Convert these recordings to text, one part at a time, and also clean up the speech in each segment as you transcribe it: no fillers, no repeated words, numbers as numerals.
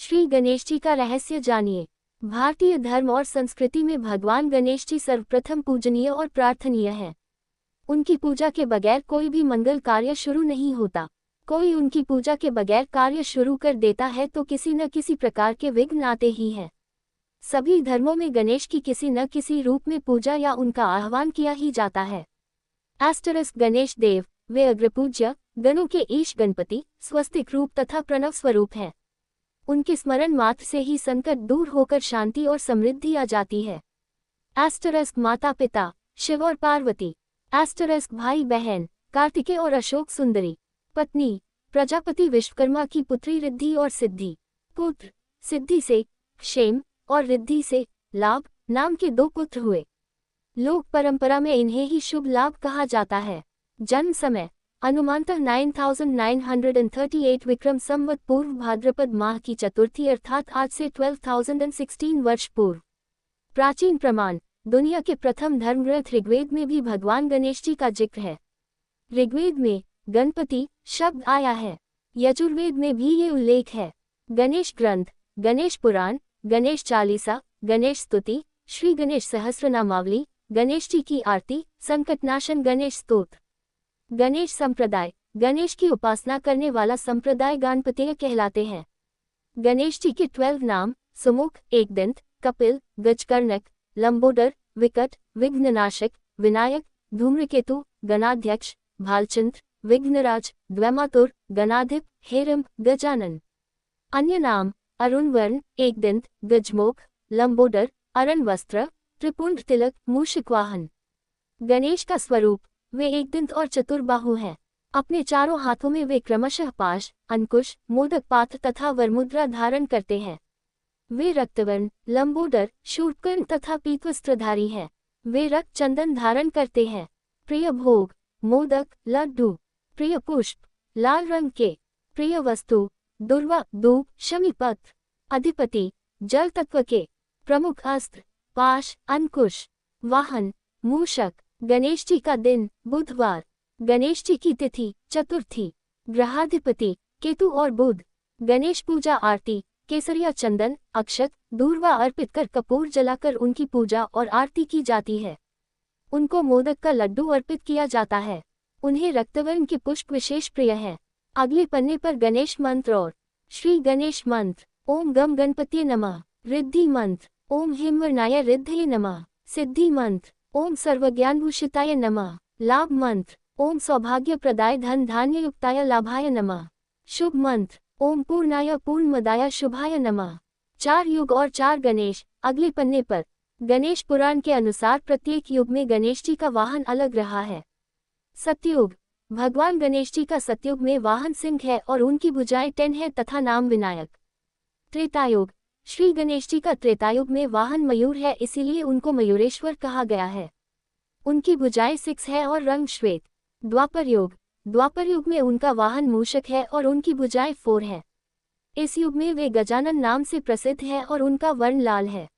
श्री गणेश जी का रहस्य जानिए। भारतीय धर्म और संस्कृति में भगवान गणेश जी सर्वप्रथम पूजनीय और प्रार्थनीय हैं। उनकी पूजा के बगैर कोई भी मंगल कार्य शुरू नहीं होता। कोई उनकी पूजा के बगैर कार्य शुरू कर देता है तो किसी न किसी प्रकार के विघ्न आते ही हैं। सभी धर्मों में गणेश की किसी न किसी रूप में पूजा या उनका आह्वान किया ही जाता है। गणेश देव वे अग्रपूज्य गणों के ईश गणपति स्वस्तिक रूप तथा प्रणव स्वरूप हैं। उनके स्मरण मात्र से ही संकट दूर होकर शांति और समृद्धि आ जाती है। माता पिता शिव और पार्वती। भाई बहन कार्तिकेय और अशोक सुंदरी। पत्नी प्रजापति विश्वकर्मा की पुत्री रिद्धि और सिद्धि। पुत्र सिद्धि से क्षेम और रिद्धि से लाभ नाम के 2 पुत्र हुए। लोक परंपरा में इन्हें ही शुभ लाभ कहा जाता है। जन्म समय अनुमानतः 9938 विक्रम संवत पूर्व भाद्रपद माह की चतुर्थी अर्थात आज से 12016 वर्ष पूर्व। प्राचीन प्रमाण दुनिया के प्रथम धर्मग्रंथ ऋग्वेद में भी भगवान गणेश जी का जिक्र है। ऋग्वेद में गणपति शब्द आया है। यजुर्वेद में भी ये उल्लेख है। गणेश ग्रंथ गणेश पुराण गणेश चालीसा गणेश स्तुति श्री गणेश सहस्रनामावली गणेश जी की आरती संकटनाशन गणेश स्तोत्र। गणेश संप्रदाय गणेश की उपासना करने वाला संप्रदाय गणपतीय कहलाते हैं। गणेश जी के 12 नाम सुमुख एकदंत कपिल गजकर्णक लंबोदर विकट विघ्ननाशक विनायक धूम्रकेतु गणाध्यक्ष भालचंद्र विघ्नराज द्वैमातुर गणाधिप हेरंब गजानन। अन्य नाम अरुण वर्ण एकदंत गजमुख लंबोदर अरण वस्त्र त्रिपुंड तिलक मूषिकवाहन। गणेश का स्वरूप वे एकदंत और चतुर्बाहु हैं। अपने चारों हाथों में वे क्रमशः पाश अंकुश मोदक पात्र तथा वरमुद्रा धारण करते हैं। वे रक्तवर्ण लंबोदर शूर्पकर्ण तथा पीतवस्त्रधारी हैं। वे रक्त चंदन धारण करते हैं। प्रिय भोग मोदक लड्डू। प्रिय पुष्प लाल रंग के। प्रिय वस्तु दुर्वा दूब शमीपत्र। अधिपति जल तत्व के। प्रमुख अस्त्र पाश अंकुश। वाहन मूषक। गणेश जी का दिन बुधवार। गणेश जी की तिथि चतुर्थी। ग्रहाधिपति केतु और बुध। गणेश पूजा आरती केसरिया चंदन अक्षत दूर्वा अर्पित कर कपूर जलाकर उनकी पूजा और आरती की जाती है। उनको मोदक का लड्डू अर्पित किया जाता है। उन्हें रक्तवर्ण के पुष्प विशेष प्रिय हैं। अगले पन्ने पर गणेश मंत्र और श्री गणेश मंत्र ओम गम गणपतिये नमः। रिद्धि मंत्र ओम हेमवर्णाय रिद्धये नमः। सिद्धि मंत्र ओम सर्वज्ञानभूषिताय नमः। लाभ मंत्र ओम सौभाग्य प्रदाय धन धान्य युक्ताय लाभाय नमः। शुभ मंत्र ओम पूर्णाय पूर्णमदाय शुभाय नमः। 4 युग और 4 गणेश। अगले पन्ने पर गणेश पुराण के अनुसार प्रत्येक युग में गणेश जी का वाहन अलग रहा है। सतयुग भगवान गणेश जी का सतयुग में वाहन सिंह है और उनकी भुजाएं 10 है तथा नाम विनायक। त्रेतायुग श्री गणेश जी का त्रेतायुग में वाहन मयूर है, इसीलिए उनको मयूरेश्वर कहा गया है। उनकी भुजाएं 6 है और रंग श्वेत। द्वापर युग में उनका वाहन मूषक है और उनकी भुजाएं 4 है। इस युग में वे गजानन नाम से प्रसिद्ध है और उनका वर्ण लाल है।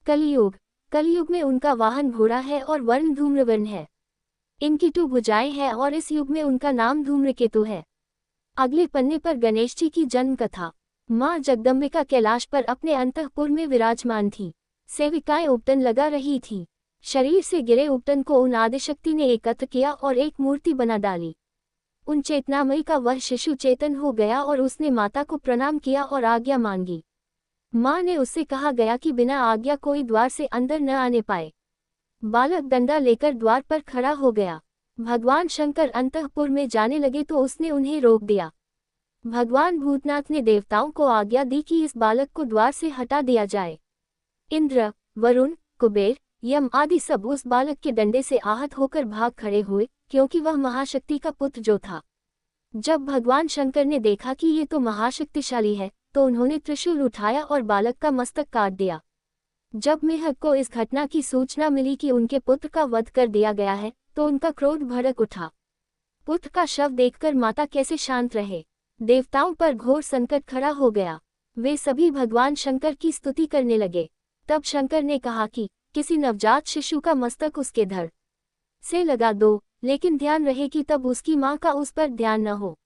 कलियुग में उनका वाहन घोड़ा है और वर्ण धूम्रवर्ण है। इनकी 2 भुजाएं हैं और इस युग में उनका नाम धूम्रकेतु है। अगले पन्ने पर गणेश जी की जन्म कथा। माँ जगदम्बिका कैलाश पर अपने अंतःपुर में विराजमान थी। सेविकाएं उपटन लगा रही थी। शरीर से गिरे उपटन को उन आदिशक्ति ने एकत्र किया और एक मूर्ति बना डाली। उन चेतनामयी का वह शिशु चेतन हो गया और उसने माता को प्रणाम किया और आज्ञा मांगी। माँ ने उससे कहा गया कि बिना आज्ञा कोई द्वार से अंदर न आने पाए। बालक डंडा लेकर द्वार पर खड़ा हो गया। भगवान शंकर अंतःपुर में जाने लगे तो उसने उन्हें रोक दिया। भगवान भूतनाथ ने देवताओं को आज्ञा दी कि इस बालक को द्वार से हटा दिया जाए। इंद्र वरुण कुबेर यम आदि सब उस बालक के डंडे से आहत होकर भाग खड़े हुए, क्योंकि वह महाशक्ति का पुत्र जो था। जब भगवान शंकर ने देखा कि ये तो महाशक्तिशाली है, तो उन्होंने त्रिशूल उठाया और बालक का मस्तक काट दिया। जब मेहक को इस घटना की सूचना मिली कि उनके पुत्र का वध कर दिया गया है, तो उनका क्रोध भड़क उठा। पुत्र का शव देखकर माता कैसे शांत रहे। देवताओं पर घोर संकट खड़ा हो गया। वे सभी भगवान शंकर की स्तुति करने लगे। तब शंकर ने कहा कि किसी नवजात शिशु का मस्तक उसके धड़ से लगा दो, लेकिन ध्यान रहे कि तब उसकी मां का उस पर ध्यान न हो।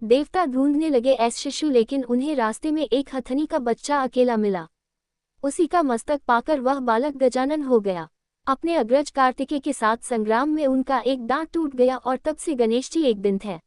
देवता ढूंढने लगे ऐस शिशु, लेकिन उन्हें रास्ते में एक हथनी का बच्चा अकेला मिला। उसी का मस्तक पाकर वह बालक गजानन हो गया। अपने अग्रज कार्तिकेय के साथ संग्राम में उनका एक दांत टूट गया और तब से गणेश जी एक दिन थे।